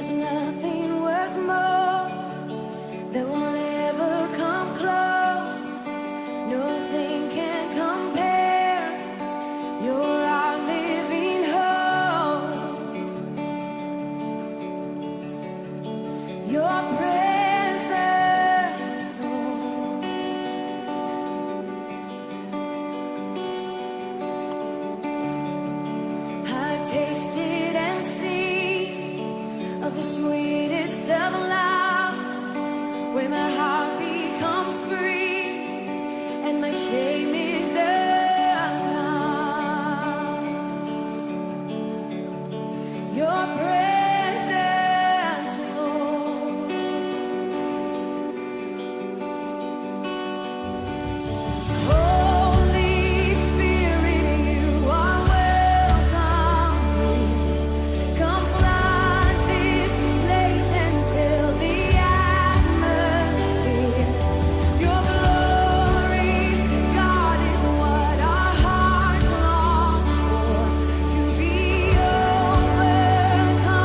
There's nothing worth more that will ever come close. Nothing can compare. You're our living hope. Your presence, Lord. I've tasted and seen of the sweetest of loves, where my heart becomes free and my shame is undone. Your presence, Lord. Holy Spirit, you are welcome here. Come flood this place and fill the atmosphere. Your glory, God, is what our hearts long for. To be overcome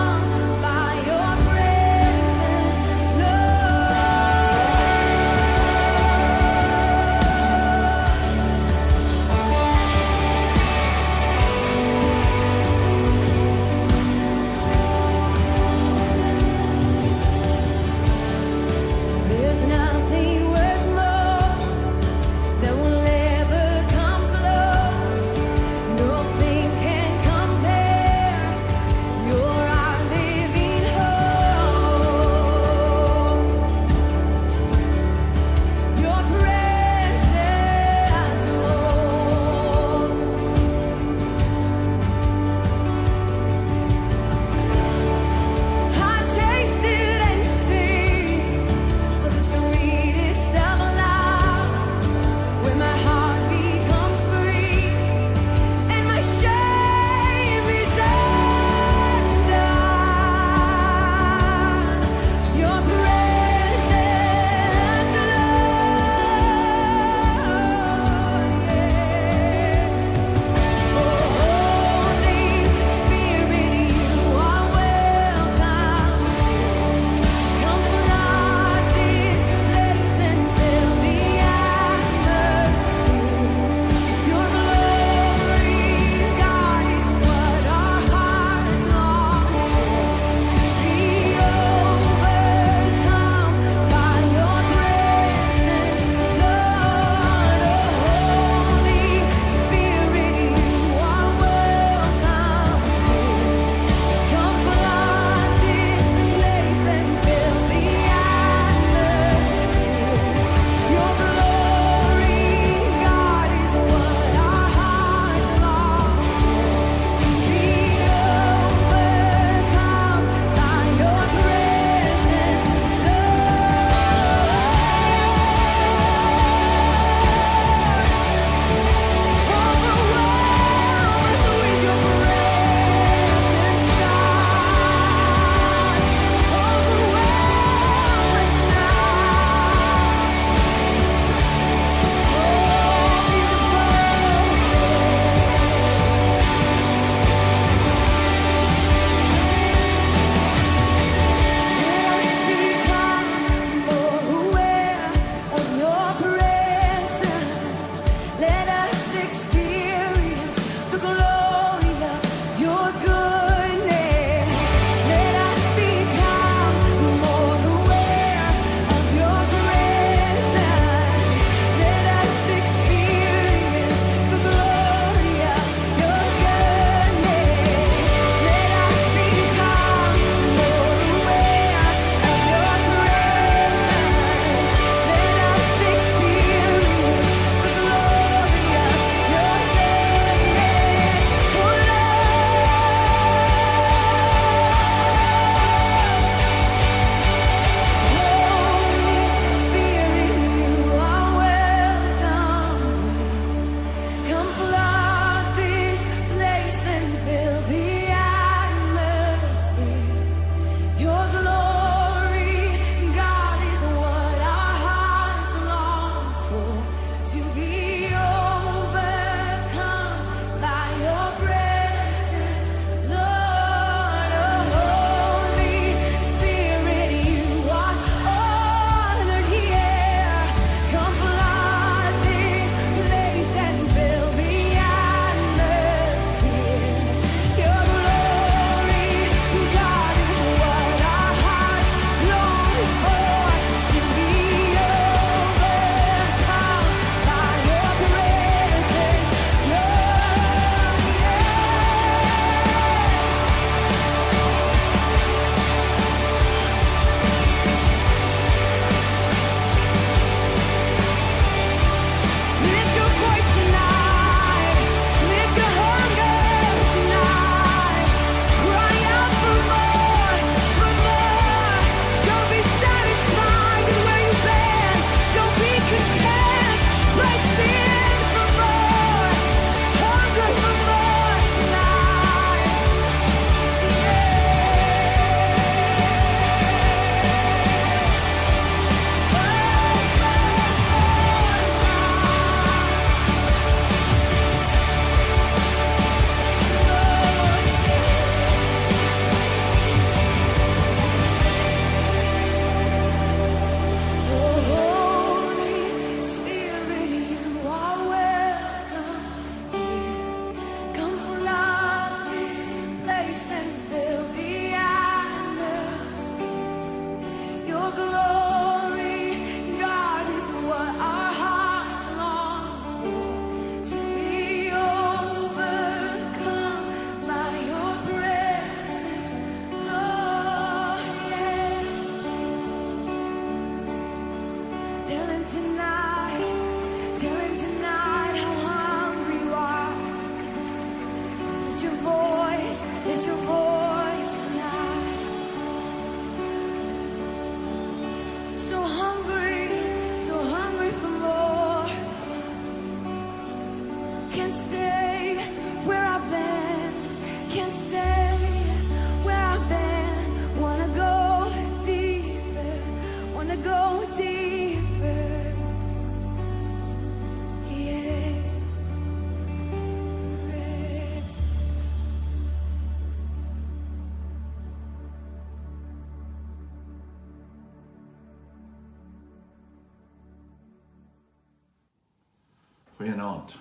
Goeienaand.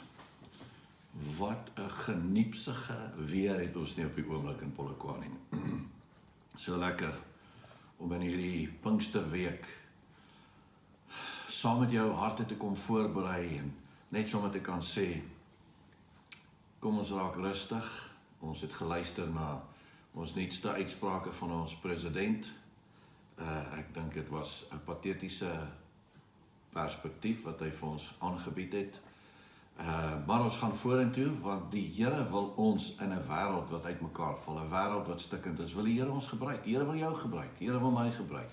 Wat 'n geniepsige weer het ons nie op die oomblik in Polokwane nie. So lekker om in hierdie Pinksterweek saam met jou harte te kom voorberei en net sommer te kan sê, kom ons raak rustig. Ons het geluister na ons nuutste uitsprake van ons president. Ek dink dit was 'n patetiese perspektief wat hy vir ons aangebied het. Maar ons gaan vorentoe, want die Here wil ons in 'n wêreld wat uitmekaar val, 'n wêreld wat stikkend is, wil die Here ons gebruik. Die Here wil jou gebruik, die Here wil my gebruik.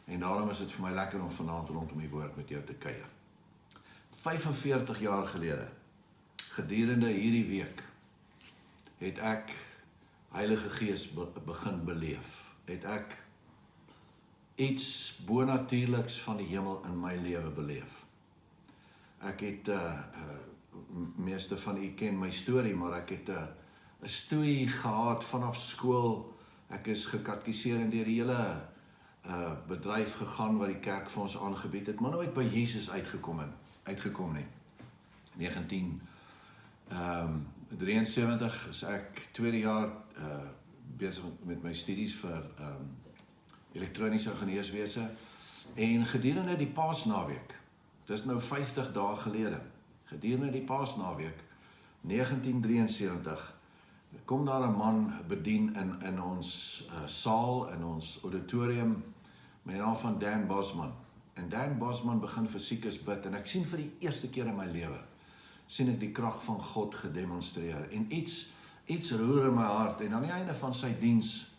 En daarom is dit vir my lekker om vanaand rondom die woord met jou te kuier. 45 jaar gelede, gedurende hierdie week, het ek Heilige Gees begin beleef. Het ek iets bonatuurliks van die hemel in my lewe beleef. Ek het, meeste van u ken my storie, maar ek het 'n stoei gehad vanaf skool. Ek is gekatkiseer en deur die hele bedryf gegaan wat die kerk vir ons aangebied het, maar nooit by Jesus uitgekom nie. 1973 is ek tweede jaar besig met my studies vir elektroniese ingenieurswese en gedurende die Paasnaweek, dis nou 50 dae gelede, gedurende die Paasnaweek 1973 kom daar 'n man bedien in ons saal, in ons auditorium met die naam van Dan Bosman. En Dan Bosman begin vir siekes bid en ek sien vir die eerste keer in my lewe sien ek die krag van God gedemonstreer en iets roer in my hart en aan die einde van sy diens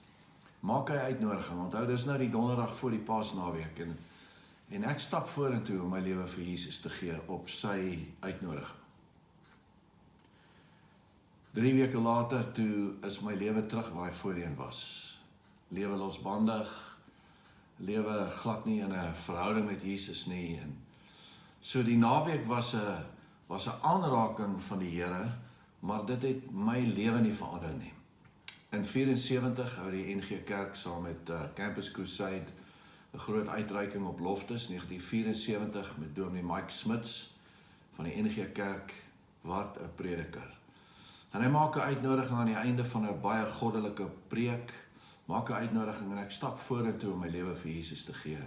maak hy uitnodiging. Onthou, dis nou die donderdag voor die Paasnaweek en ek stap vorentoe om my lewe vir Jesus te gee op sy uitnodiging. 3 weke later toe is my lewe terug waar hy voorheen was. Lewe losbandig, lewe glad nie in 'n verhouding met Jesus nie. En so die naweek was 'n aanraking van die Here, maar dit het my lewe nie verander nie. In 74 hou die NG Kerk saam met Campus Crusade 'n groot uitreiking op Loftus, 1974 met dominee Mike Smits van die NG Kerk. Wat 'n prediker. En hy maak 'n uitnodiging aan die einde van 'n baie goddelike preek, maak 'n uitnodiging en ek stap vorentoe om my lewe vir Jesus te gee,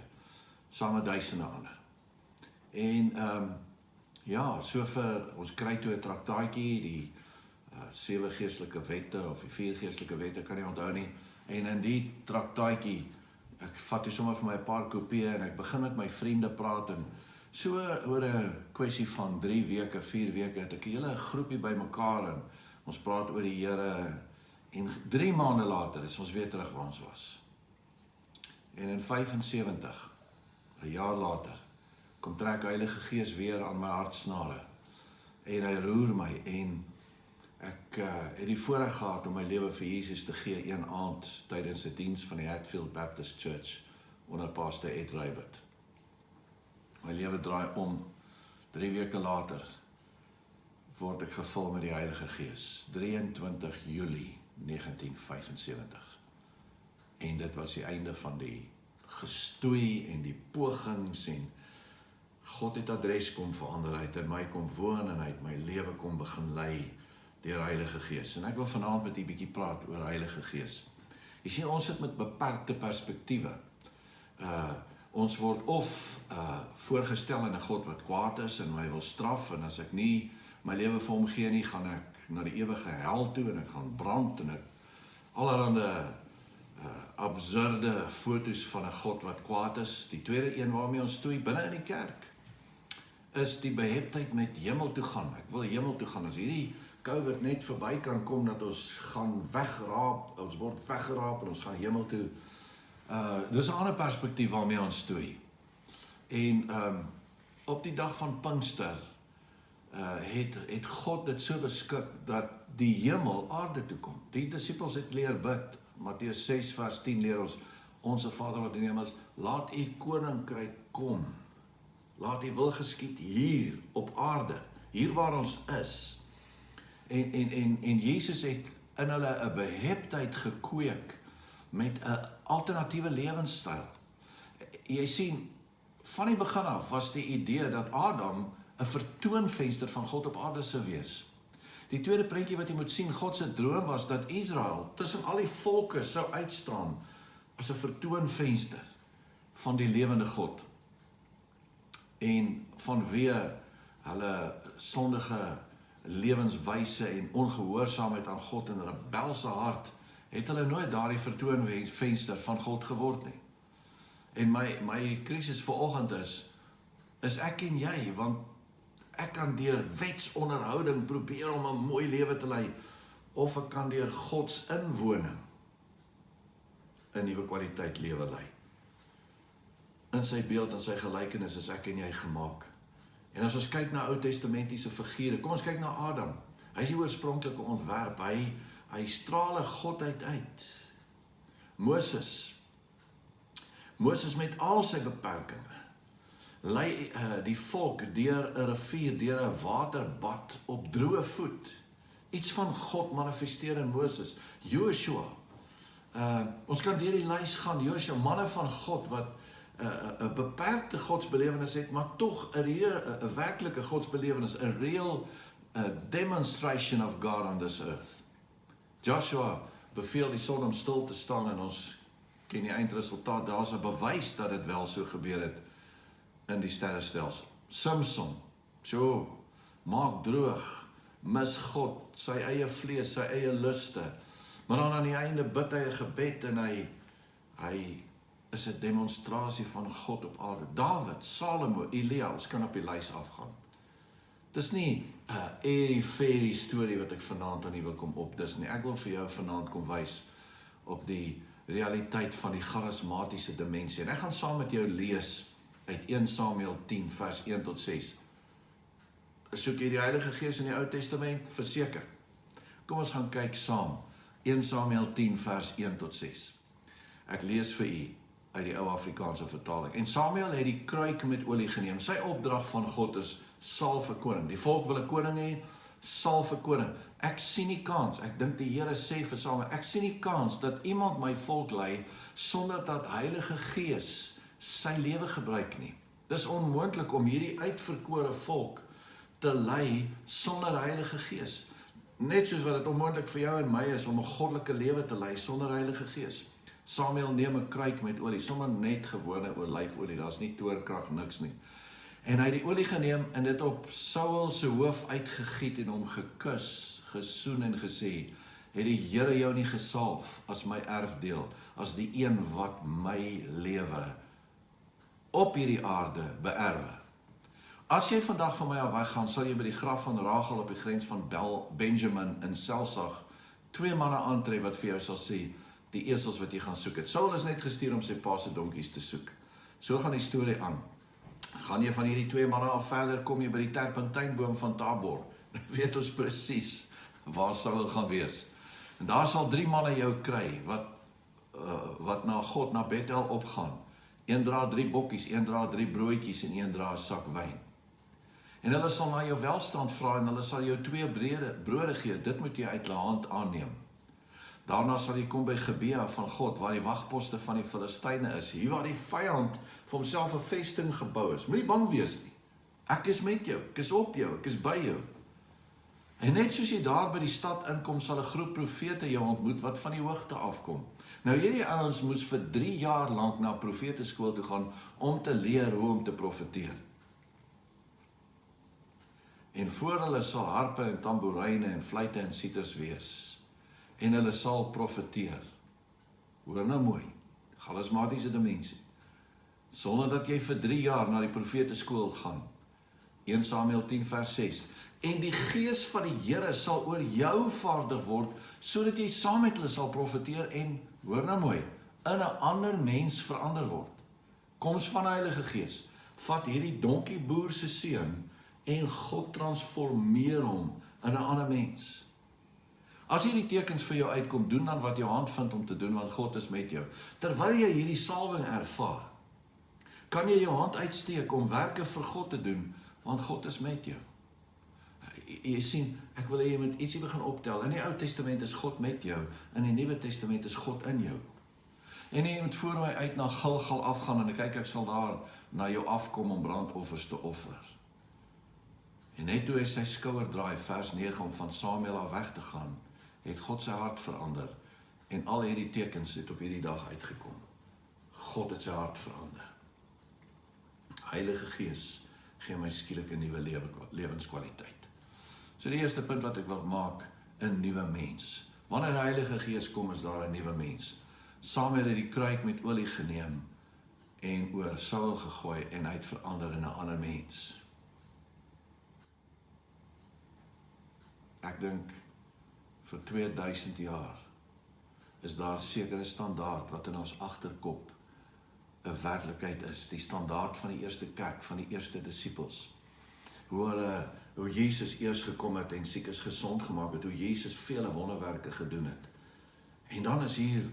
saam met duisende ander. En so vir ons kry toe 'n traktaatjie, die 7 geestelike wette of die 4 geestelike wette, kan nie onthou nie. En in die traktaatjie, ek vat toe sommer vir my 'n paar kopieë en ek begin met my vriende praat en so oor 'n kwessie van 3 weke, 4 weke het ek 'n hele groepie bymekaar en ons praat oor die Here en 3 maande later is ons weer terug waar ons was. En in 75, 'n jaar later, kom trek die Heilige Gees weer aan my hartsnare en hy roer my en ek het die voorreg gehad om my lewe vir Jesus te gee een aand tydens 'n diens van die Hatfield Baptist Church onder Pastor Ed Rybert. My lewe draai om. 3 weke later word ek gevul met die Heilige Gees. 23 Julie 1975. En dit was die einde van die gestoei en die pogings en God het adres kom verander, hy het in my kom woon en hy het my lewe kom begin lei deur Heilige Gees. En ek wil vanaand met u bietjie praat oor Heilige Gees. Jy sien, ons sit met beperkte perspektiewe. Ons word of voorgestel in 'n God wat kwaad is en my wil straf, en as ek nie my lewe vir hom gee nie, gaan ek na die ewige hel toe en ek gaan brand en ek allerhande absurde foto's van 'n God wat kwaad is. Die tweede een waarmee ons stoei binne in die kerk is die beheptheid met hemel toe gaan. Ek wil hemel toe gaan. As hierdie COVID net verby kan kom, dat ons gaan wegraap, ons word weggeraap en ons gaan hemel toe. Dis 'n ander perspektief waarmee ons stoei. En op die dag van Pinkster het God dit so beskik dat die hemel aarde toe kom. Die disippels het leer bid. Matteus 6 vers 10 leer ons, Onse Vader wat in die hemel is, laat u koninkryk kom. Laat u wil geskied hier op aarde, hier waar ons is. En Jesus het in hulle 'n beheptheid gekweek met 'n alternatiewe lewenstyl. Jy sien, van die begin af was die idee dat Adam 'n vertoonvenster van God op aarde sou wees. Die tweede prentjie wat jy moet sien, God se droom was dat Israel tussen al die volke sou uitstaan as 'n vertoonvenster van die lewende God. En vanweë hulle sondige lewenswyse en ongehoorsaamheid aan God en rebelse hart, het hulle nooit daardie vertoonvenster van God geword nie. En my krisis vanoggend is ek en jy, want ek kan deur wetsonderhouding probeer om 'n mooi lewe te lei, of ek kan deur Gods inwoning 'n nuwe kwaliteit lewe lei. In sy beeld en sy gelykenis is ek en jy gemaak. En as ons kyk na Ou Testamentiese figure, kom ons kyk na Adam. Hy is die oorspronklike ontwerp, hy straal 'n godheid uit. Moses met al sy beperkings, lei die volk deur 'n rivier, deur 'n waterbad op droë voet. Iets van God manifesteer in Moses. Joshua, ons kan deur die lys gaan, Joshua, manne van God wat 'n beperkte godsbelewenis het, maar tog 'n werklike godsbelewenis, 'n real demonstration of God on this earth. Joshua beveel die son om stil te staan en ons ken die eindresultaat, daar's 'n bewys dat dit wel so gebeur het in die sterrestelsel. Samson, maak droog, mis God, sy eie vlees, sy eie luste, maar dan aan die einde bid hy 'n gebed en hy is 'n demonstrasie van God op aarde. Dawid, Salomo, Elia, ons kan op die lys afgaan. Dit is nie 'n airy-fairy storie wat ek vanaand aan u wil kom opdis nie. Ek wil vir jou vanaand kom wys op die realiteit van die charismatiese dimensie. En ek gaan saam met jou lees uit 1 Samuel 10 vers 1 tot 6. Soek jy die Heilige Gees in die Ou Testament? Verseker. Kom ons gaan kyk saam. 1 Samuel 10 vers 1 tot 6. Ek lees vir u uit die ou Afrikaanse vertaling. En Samuel het die kruik met olie geneem. Sy opdrag van God is salf 'n koning. Die volk wil 'n koning hê, salf 'n koning. Ek sien nie kans. Ek dink die Here sê vir Samuel, ek sien nie kans dat iemand my volk lei sonder dat Heilige Gees sy lewe gebruik nie. Dis onmoontlik om hierdie uitverkore volk te lei sonder Heilige Gees. Net soos wat dit onmoontlik vir jou en my is om 'n goddelike lewe te lei sonder Heilige Gees. Samuel neem 'n kruik met olie, sommer net gewone olyfolie, daar's nie toorkrag, niks nie. En hy het die olie geneem en dit op Saul se hoof uitgegiet en hom gekus, gesoen en gesê, het die Here jou nie gesalf as my erfdeel, as die een wat my lewe op hierdie aarde beerwe. As jy vandag van my af weggaan, sal jy by die graf van Rachel op die grens van Benjamin in Selsag 2 manne aantref wat vir jou sal sê, die esels wat jy gaan soek het. Saul is net gestuur om sy pa se donkies te soek. So gaan die storie aan. Gaan jy van hierdie 2 manne af verder, kom jy by die terpentynboom van Tabor. Weet ons presies waar Saul gaan wees. En daar sal 3 manne jou kry, wat na God, na Bethel opgaan. Een dra 3 bokkies, een dra 3 broodjies en een dra 'n sak wyn. En hulle sal na jou welstand vra en hulle sal jou 2 brode gee. Dit moet jy uit hulle hand aanneem. Daarna sal jy kom by Gebea van God, waar die wagposte van die Filistyne is. Hier waar die vyand vir homself 'n vesting gebou is. Moenie bang wees nie. Ek is met jou, ek is op jou, ek is by jou. En net soos jy daar by die stad inkom, sal 'n groep profete jou ontmoet wat van die hoogte afkom. Nou hierdie ouens moes vir 3 jaar lank na profeteskool toe gaan om te leer hoe om te profeteer. En voor hulle sal harpe en tamboeryne en fluitte en siters wees. En hulle sal profeteer. Hoor nou mooi, charismatiese dimensie. Sonder dat jy vir 3 jaar na die profeteskool gaan. 1 Samuel 10 vers 6. En die Gees van die Here sal oor jou vaardig word, sodat jy saam met hulle sal profeteer en, hoor nou mooi, in 'n ander mens verander word. Koms van die Heilige Gees, vat hierdie donkieboer se seun en God transformeer hom in 'n ander mens. As hierdie tekens vir jou uitkom, doen dan wat jou hand vind om te doen, want God is met jou. Terwyl jy hierdie salwing ervaar, kan jy jou hand uitsteek om werke vir God te doen, want God is met jou. Jy sien, ek wil hê jy moet ietsie begin optel. In die Ou Testament is God met jou, in die Nuwe Testament is God in jou. En jy moet voor my uit na Gilgal afgaan, en kyk, ek sal daar na jou afkom om brandoffers te offer. En net toe hy sy skouer draai, vers 9, om van Samuel af weg te gaan, het God sy hart verander, en al hierdie tekens het op hierdie dag uitgekom. God het sy hart verander. Heilige Gees, gee my skielik 'n nuwe lewenskwaliteit. So die eerste punt wat ek wil maak, 'n nuwe mens. Wanneer die Heilige Gees kom, is daar 'n nuwe mens. Samuel het die kruik met olie geneem en oor Saul gegooi en hy het verander in 'n ander mens. Ek dink vir 2000 jaar is daar sekere standaard wat in ons agterkop 'n werklikheid is, die standaard van die eerste kerk, van die eerste disippels. Hoe Jesus eers gekom het en siekes gesond gemaak het, hoe Jesus vele wonderwerke gedoen het. En dan is hier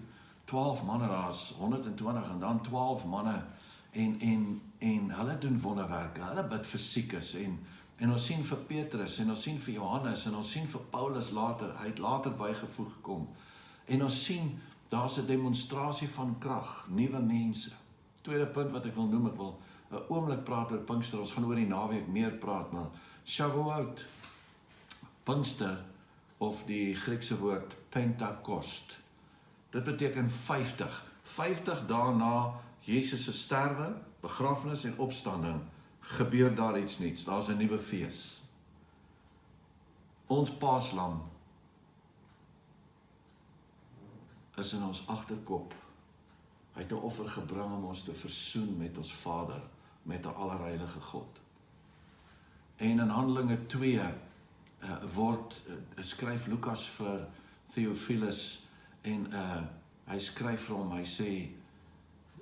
12 manne, daar's 120 en dan 12 manne en hulle doen wonderwerke, hulle bid vir siekes en ons sien vir Petrus en ons sien vir Johannes en ons sien vir Paulus later, hy het later bygevoeg gekom. En ons sien, daar's 'n demonstrasie van krag, nuwe mense. Tweede punt wat ek wil noem, ek wil 'n oomblik praat oor Pinkster, ons gaan oor die naweek meer praat, maar Shavuot, Pinkster, of die Griekse woord Pentekost, dit beteken 50. 50 dae na Jesus se sterwe, begrafnis en opstanding, gebeur daar iets nuuts, daar's 'n nuwe fees. Ons Paaslam is in ons agterkop. Hy het 'n offer gebring om ons te versoen met ons Vader, met 'n allerheilige God. En in Handelinge 2 skryf Lukas vir Theophilus en hy skryf vir hom, hy sê,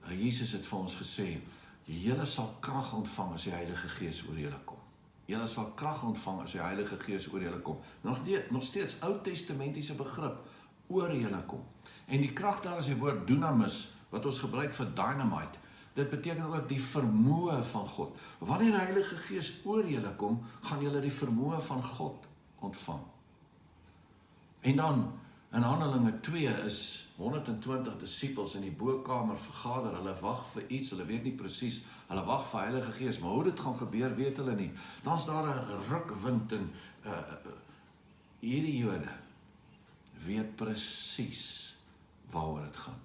Jesus het vir ons gesê, julle sal krag ontvang as die Heilige Gees oor julle kom. Julle sal krag ontvang as die Heilige Gees oor julle kom. Nog steeds Ou Testamentiese begrip, oor julle kom. En die krag daar is die woord dunamis, wat ons gebruik vir dynamite. Dit beteken ook die vermoë van God. Wanneer die Heilige Gees oor julle kom, gaan julle die vermoë van God ontvang. En dan, in Handelinge 2 is 120 disippels in die bokamer vergader, hulle wag vir iets, hulle weet nie presies, hulle wag vir Heilige Gees, maar hoe dit gaan gebeur, weet hulle nie. Dan is daar 'n rukwind en hierdie Jode weet presies waaroor dit gaan.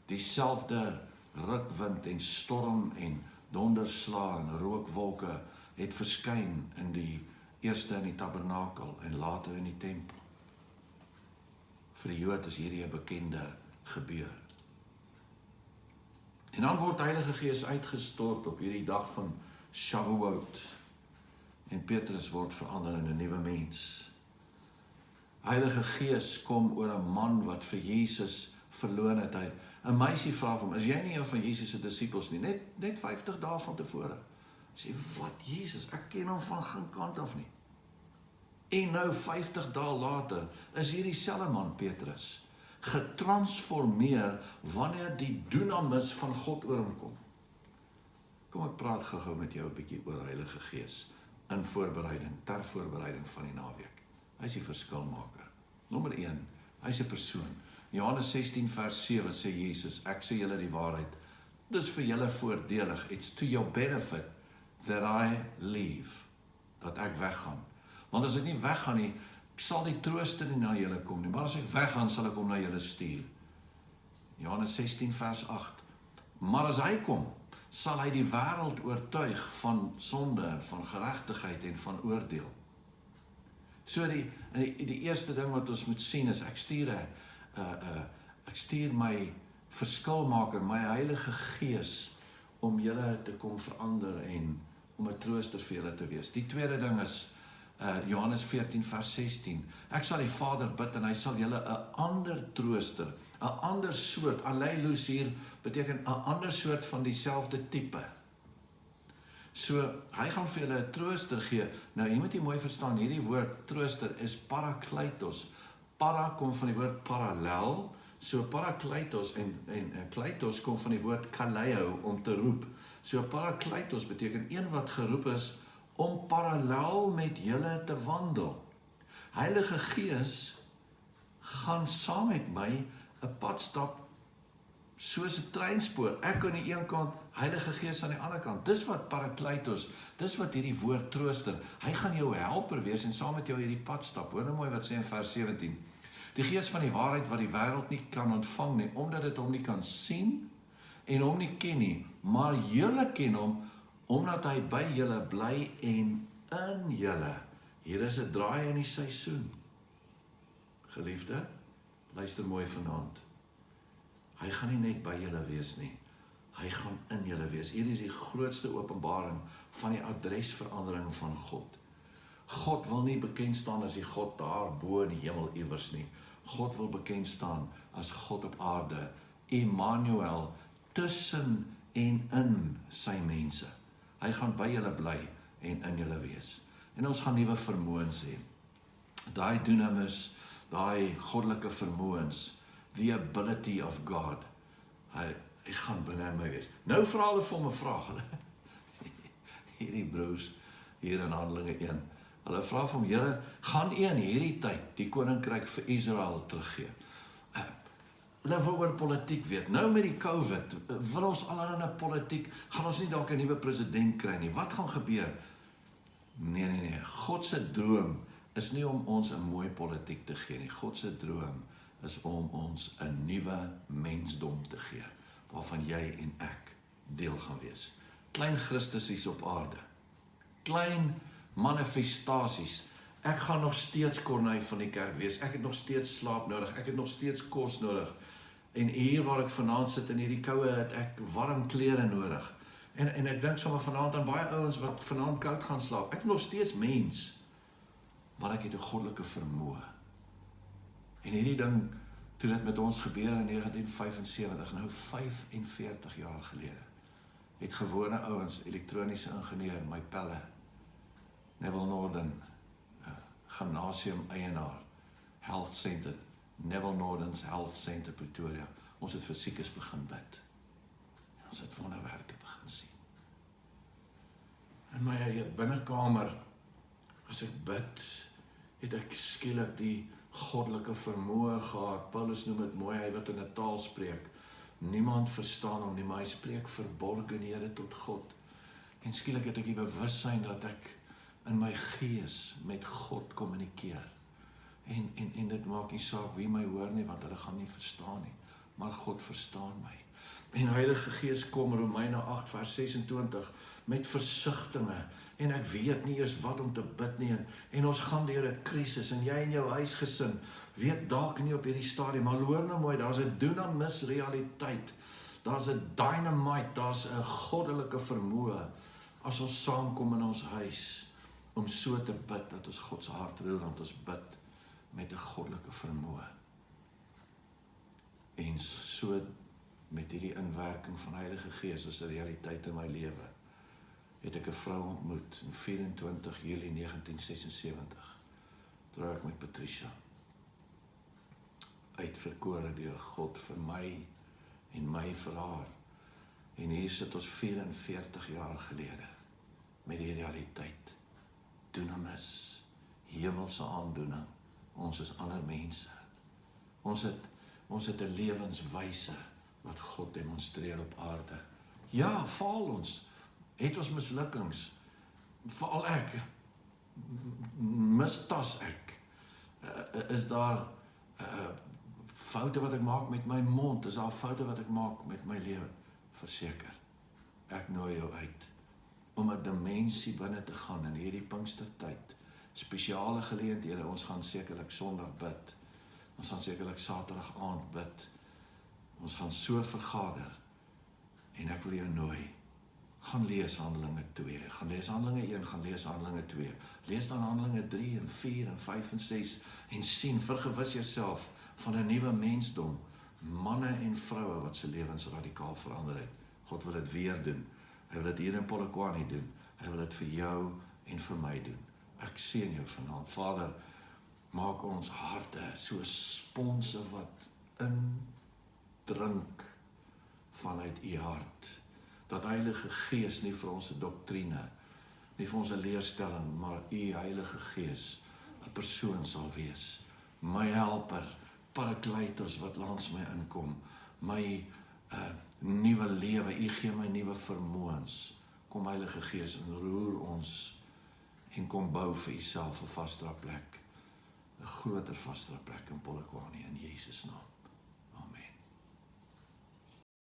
Dieselfde rukwind en storm en donderslae en rookwolke het verskyn in die eerste in die tabernakel en later in die tempel. Vir die Jood is hierdie 'n bekende gebeur. En dan word die Heilige Gees uitgestort op hierdie dag van Shavuot. En Petrus word verander in 'n nuwe mens. Heilige Gees kom oor 'n man wat vir Jesus verloon het. 'n meisie vra hom, is jy nie een van Jesus se disippels nie? Net 50 dae van tevore. Sê, wat Jesus, ek ken hom van geen kant af nie. En nou 50 dae later is hierdie selfe man Petrus getransformeer wanneer die dunamis van God oor hom kom. Kom ek praat gou-gou met jou 'n bietjie oor Heilige Gees in voorbereiding, ter voorbereiding van die naweek. Hy is die verskilmaker. Nommer 1, hy is 'n persoon. Johannes 16 vers 7 sê Jesus, ek sê julle die waarheid, dis vir julle voordelig, it's to your benefit that I leave, dat ek weggaan. Want as ek nie weggaan nie, sal die trooster nie na julle kom nie, maar as ek weggaan, sal ek hom na julle stuur. Johannes 16 vers 8, maar as hy kom, sal hy die wêreld oortuig van sonde, van geregtigheid en van oordeel. So die eerste ding wat ons moet sien is, ek stuur my verskilmaker, my Heilige Gees, om julle te kom verander en om 'n trooster vir julle te wees. Die tweede ding is, Johannes 14 vers 16, ek sal die Vader bid en hy sal julle 'n ander trooster, 'n ander soort, alleluia hier beteken 'n ander soort van dieselfde tipe. So, hy gaan vir julle 'n trooster gee. Nou, jy moet jy mooi verstaan, hierdie woord trooster is parakleitos. Para kom van die woord parallel, so parakleitos en kleitos kom van die woord kaleo, om te roep. So parakleitos beteken een wat geroep is om parallel met julle te wandel. Heilige Gees gaan saam met my 'n pad stap soos 'n treinspoor, ek aan die een kant, Heilige Gees aan die ander kant. Dis wat Parakletos, dis wat hierdie woord trooster, hy gaan jou helper wees en saam met jou hierdie pad stap. Hoor nou mooi wat sê in vers 17. Die Gees van die waarheid wat die wêreld nie kan ontvang nie, omdat dit hom nie kan sien en hom nie ken nie, maar julle ken hom, omdat hy by julle bly en in julle. Hier is 'n draai in die seisoen. Geliefde, luister mooi vanaand. Hy gaan nie net by julle wees nie, hy gaan in julle wees. Hier is die grootste openbaring van die adresverandering van God. God wil nie bekend staan as die God daar bo in die hemel iewers nie. God wil bekend staan as God op aarde, Emmanuel, tussen en in sy mense. Hy gaan by julle bly en in julle wees. En ons gaan nuwe vermoëns hê. Daai dunamis, daai goddelike vermoëns, the ability of God, hy gaan binne in my wees. Nou vra hulle vir hom 'n vraag, hierdie broers, hier in Handelinge 1, hulle vra vir hom, Here, gaan U in hierdie tyd die koninkryk vir Israel teruggee? Hulle wil oor politiek weet. Nou met die COVID, wil ons allerlei politiek, gaan ons nie dalk 'n nuwe president kry nie. Wat gaan gebeur? Nee. God se droom is nie om ons 'n mooi politiek te gee nie. God se droom is om ons 'n nuwe mensdom te gee, waarvan jy en ek deel gaan wees. Klein Christusies op aarde. Klein manifestasies. Ek gaan nog steeds Kornei van die kerk wees. Ek het nog steeds slaap nodig. Ek het nog steeds kos nodig. En hier waar ek vanaand sit in hierdie koue, het ek warm klere nodig. En ek dink sommer vanaand aan baie ouens wat vanaand koud gaan slaap. Ek is nog steeds mens, maar ek het 'n goddelike vermoë. En hierdie ding, toe dit met ons gebeur in 1975, nou 45 jaar gelede, het gewone ouens, elektroniese ingenieur, my pelle, Neville Norden, gymnasium eienaar, Health Center, Neville Norden's Health Center Pretoria. Ons het vir siekes begin bid. Ons het wonderwerke begin sien. In my eie binnekamer, as ek bid, het ek skielik die goddelike vermoë gehad. Paulus noem dit mooi, hy wat in 'n taal spreek. Niemand verstaan hom nie, maar hy spreek verborgenhede tot God. En skielik het ek die bewussyn dat ek in my gees met God kommunikeer. En dit maak nie saak wie my hoor nie, want hulle gaan nie verstaan nie. Maar God verstaan my. En Heilige Gees kom, Romeine 8 vers 26, met versigtinge. En ek weet nie eers wat om te bid nie. En ons gaan deur 'n krisis. En jy en jou huisgesin weet dalk nie op hierdie stadium. Maar hoor nou mooi, daar's 'n dunamis realiteit. Daar's 'n dynamite, daar's 'n goddelike vermoë. As ons saamkom in ons huis, om so te bid, dat ons God se hart roer, want ons bid met 'n goddelike vermoë. En so met hierdie inwerking van Heilige Gees as 'n realiteit in my lewe, het ek 'n vrou ontmoet in 24 Julie 1976. Trou ek met Patricia. Uitverkore deur God vir my en my vir haar. En hier sit ons 44 jaar gelede met die realiteit. Dunamis, hemelse aandoening. Ons is ander mense. Ons het 'n lewenswyse wat God demonstreer op aarde. Ja, faal ons. Het ons mislukkings. Veral ek. Mistas ek. Is daar foute wat ek maak met my mond? Is daar foute wat ek maak met my lewe? Verseker. Ek nooi jou uit om 'n dimensie binne te gaan in hierdie Pinkstertyd. Spesiale geleenthede, ons gaan sekerlik Sondag bid. Ons gaan sekerlik Saterdag aand bid. Ons gaan so vergader. En ek wil jou nooi. Gaan lees Handelinge 2. Gaan lees Handelinge 1, gaan lees Handelinge 2. Lees dan Handelinge 3 en 4 en 5 en 6 en sien, vergewis jouself van 'n nuwe mensdom. Manne en vroue wat se lewens radikaal verander het. God wil dit weer doen. Hy wil dit hier in Polokwane doen. Hy wil dit vir jou en vir my doen. Ek seën jou vanaand. Vader, maak ons harte so sponse wat indrink vanuit u hart. Dat Heilige Gees nie vir ons 'n doktrine, nie vir ons 'n leerstelling, maar u Heilige Gees 'n persoon sal wees. My helper, Parakletos wat langs my inkom, my nuwe lewe, U gee my nuwe vermoëns. Kom Heilige Gees en roer ons en kom bou vir U self 'n vasdra plek, 'n groter vasdra plek in Polokwane in Jesus naam.